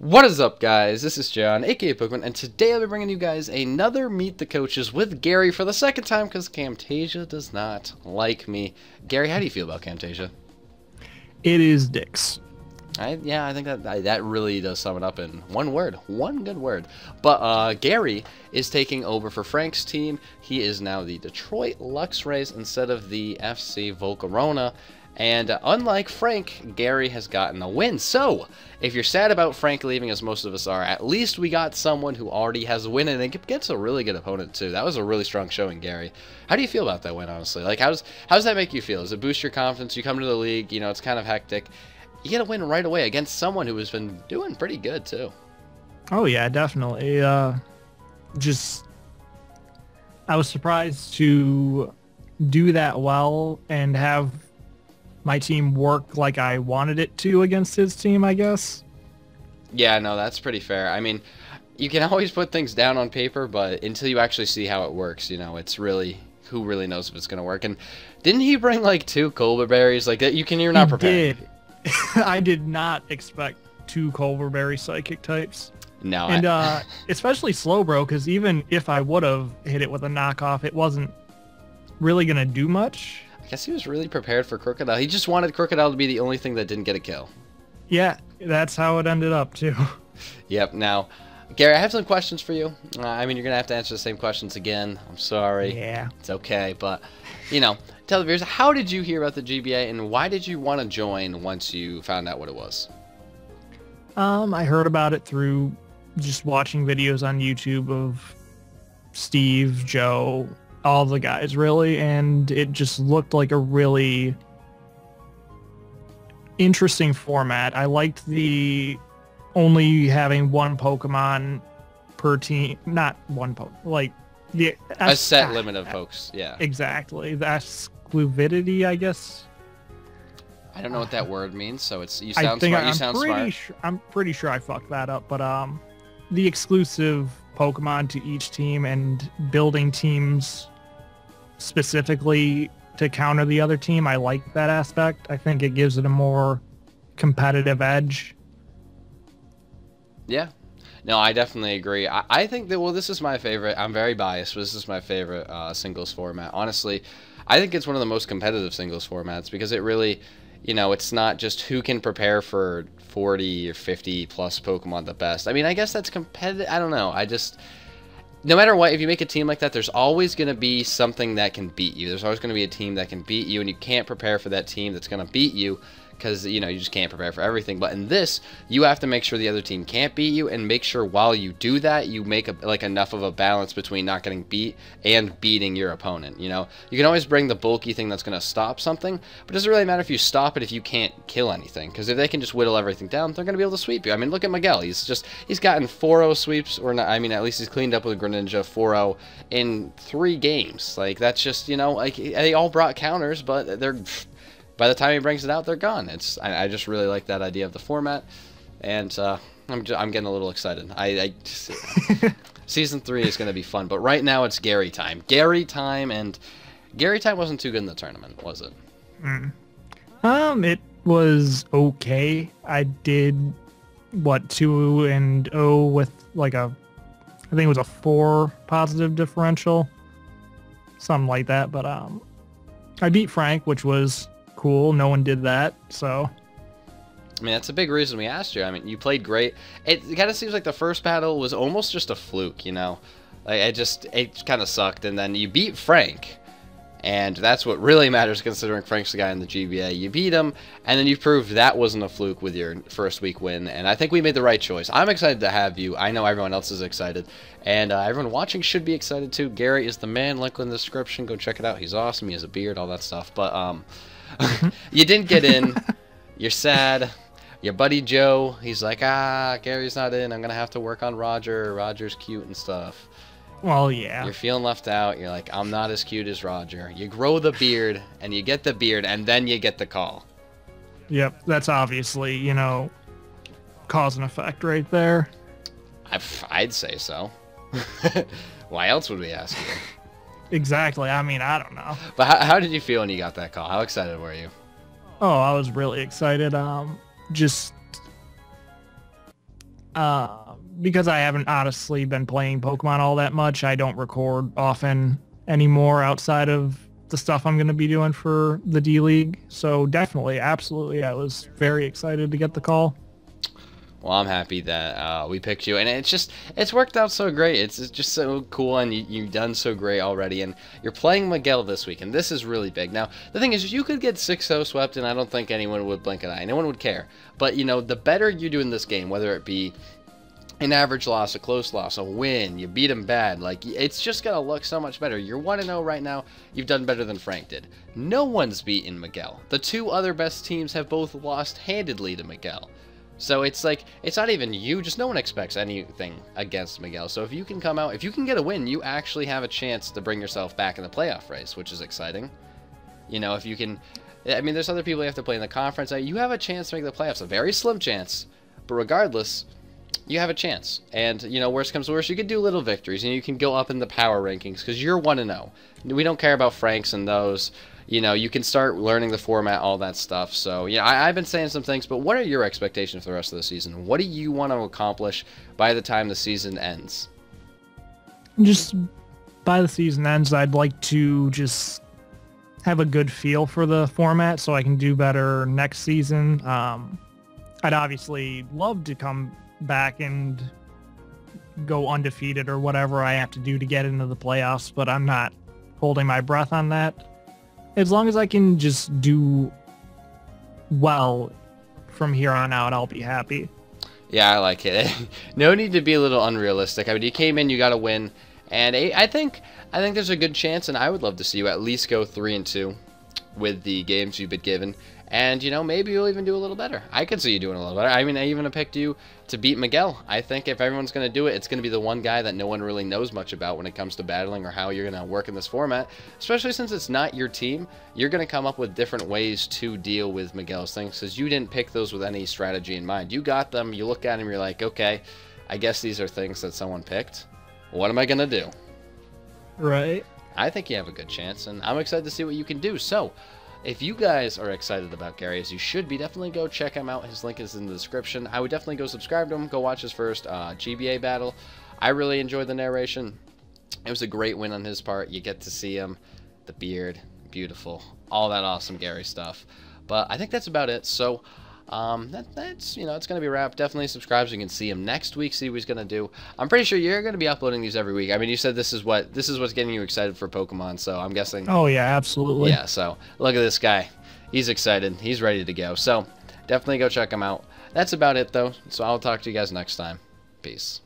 What is up, guys? This is John, aka Pokemon, and today I'll be bringing you guys another Meet the Coaches with Gary for the second time because Camtasia does not like me. Gary, how do you feel about Camtasia? It is dicks. Yeah, I think that really does sum it up in one word. One good word. But Gary is taking over for Frank's team. He is now the Detroit Luxrays instead of the FC Volcarona. And unlike Frank, Gary has gotten a win. So, if you're sad about Frank leaving, as most of us are, at least we got someone who already has a win, and it gets a really good opponent, too. That was a really strong showing, Gary. How do you feel about that win, honestly? Like, how does that make you feel? Does it boost your confidence? You come to the league, you know, it's kind of hectic. You get a win right away against someone who has been doing pretty good, too. Oh, yeah, definitely. I was surprised to do that well and have my team work like I wanted it to against his team, I guess. Yeah, no, that's pretty fair. I mean, you can always put things down on paper, but until you actually see how it works, you know, it's really, who really knows if it's going to work. And didn't he bring like 2 Culver berries? Like, you're not prepared. Did. I did not expect 2 Culver berry psychic types. No. And especially Slowbro, because even if I would have hit it with a knockoff, it wasn't really going to do much. I guess he was really prepared for Crocodile. He just wanted Crocodile to be the only thing that didn't get a kill. Yeah, that's how it ended up, too. Yep. Now, Gary, I have some questions for you. I mean, you're going to have to answer the same questions again. I'm sorry. Yeah. It's okay. But, you know, tell the viewers, how did you hear about the GBA, and why did you want to join once you found out what it was? I heard about it through just watching videos on YouTube of Steve, Joe, all the guys, really, and it just looked like a really interesting format. I liked the only having one Pokemon per team, not one Pokemon, like a set limit of pokes. Yeah, exactly. The exclusivity, I guess. I don't know what that word means, so it's you sound smart. You sound smart. I'm pretty sure I fucked that up, but the exclusive Pokemon to each team and building teams specifically to counter the other team, I like that aspect. I think it gives it a more competitive edge. Yeah. No, I definitely agree. I think that, well, this is my favorite. I'm very biased, but this is my favorite singles format. Honestly, I think it's one of the most competitive singles formats because it really, you know, it's not just who can prepare for 40 or 50 plus Pokemon the best. I mean, I guess that's competitive. I don't know. No matter what, if you make a team like that, there's always going to be something that can beat you. There's always going to be a team that can beat you, and you can't prepare for that team that's going to beat you because, you know, you just can't prepare for everything. But in this, you have to make sure the other team can't beat you and make sure while you do that, you make enough of a balance between not getting beat and beating your opponent, you know? You can always bring the bulky thing that's going to stop something, but it doesn't really matter if you stop it if you can't kill anything, because if they can just whittle everything down, they're going to be able to sweep you. I mean, look at Miguel. He's gotten 4-0 sweeps, or not, I mean, at least he's cleaned up with a Greninja 4-0 in 3 games. Like, that's just, you know, like, they all brought counters, but they're... By the time he brings it out, they're gone. I just really like that idea of the format, and I'm getting a little excited. Season 3 is going to be fun, but right now it's Gary time. Gary time, and Gary time wasn't too good in the tournament, was it? It was okay. I did 2-0 with like I think it was a 4 positive differential, something like that. But I beat Frank, which was cool. No one did that, so I mean, that's a big reason we asked you. I mean, you played great. It kind of seems like the first battle was almost just a fluke, you know? Like, it kind of sucked, and then you beat Frank, and that's what really matters considering Frank's the guy in the GBA. You beat him, and then you proved that wasn't a fluke with your first week win, and I think we made the right choice. I'm excited to have you. I know everyone else is excited, and everyone watching should be excited too. Gary is the man. Link in the description. Go check it out. He's awesome. He has a beard, all that stuff, but you didn't get in. You're sad. Your buddy Joe, he's like, Gary's not in. I'm going to have to work on Roger. Roger's cute and stuff. Well, yeah. You're feeling left out. You're like, I'm not as cute as Roger. You grow the beard, and you get the beard, and then you get the call. Yep, that's obviously, you know, cause and effect right there. I'd say so. Why else would we ask you? Exactly. I mean, I don't know. But how did you feel when you got that call? How excited were you? Oh, I was really excited. Just Because I haven't honestly been playing Pokemon all that much, I don't record often anymore outside of the stuff I'm going to be doing for the D League. So definitely, absolutely, I was very excited to get the call. Well, I'm happy that we picked you, and it's worked out so great. It's just so cool, and you've done so great already, and you're playing Miguel this week, and this is really big. Now, the thing is, you could get 6-0 swept, and I don't think anyone would blink an eye. No one would care. But, you know, the better you do in this game, whether it be an average loss, a close loss, a win, you beat him bad, like, it's just going to look so much better. You're 1-0 right now. You've done better than Frank did. No one's beaten Miguel. The two other best teams have both lost handedly to Miguel. So it's like, it's not even you, just no one expects anything against Miguel. So if you can come out, if you can get a win, you actually have a chance to bring yourself back in the playoff race, which is exciting. You know, if you can, I mean, there's other people you have to play in the conference. You have a chance to make the playoffs, a very slim chance, but regardless, you have a chance. And, you know, worst comes to worst, you can do little victories, and you can go up in the power rankings, because you're 1-0. We don't care about Franks and those. You know, you can start learning the format, all that stuff. So, yeah, I've been saying some things, but what are your expectations for the rest of the season? What do you want to accomplish by the time the season ends? Just by the season ends, I'd like to just have a good feel for the format so I can do better next season. I'd obviously love to come back and go undefeated or whatever I have to do to get into the playoffs, but I'm not holding my breath on that. As long as I can just do well from here on out, I'll be happy. Yeah, I like it. No need to be a little unrealistic. I mean, you came in, you got to win, and I think there's a good chance, and I would love to see you at least go 3-2 with the games you've been given. And, you know, maybe you'll even do a little better. I could see you doing a little better. I mean, I even picked you to beat Miguel. I think if everyone's going to do it, it's going to be the one guy that no one really knows much about when it comes to battling or how you're going to work in this format. Especially since it's not your team, you're going to come up with different ways to deal with Miguel's things, because you didn't pick those with any strategy in mind. You got them, you look at them, you're like, okay, I guess these are things that someone picked. What am I going to do? Right. I think you have a good chance, and I'm excited to see what you can do. So, if you guys are excited about Gary, as you should be, definitely go check him out. His link is in the description. I would definitely go subscribe to him. Go watch his first GBA battle. I really enjoyed the narration. It was a great win on his part. You get to see him. The beard, beautiful. All that awesome Gary stuff. But I think that's about it. So, that's, you know, it's going to be a wrap. Definitely subscribe so you can see him next week, see what he's going to do. I'm pretty sure you're going to be uploading these every week. I mean, you said this is what's getting you excited for Pokemon, so I'm guessing. Oh, yeah, absolutely. Yeah, so look at this guy. He's excited. He's ready to go. So definitely go check him out. That's about it, though. So I'll talk to you guys next time. Peace.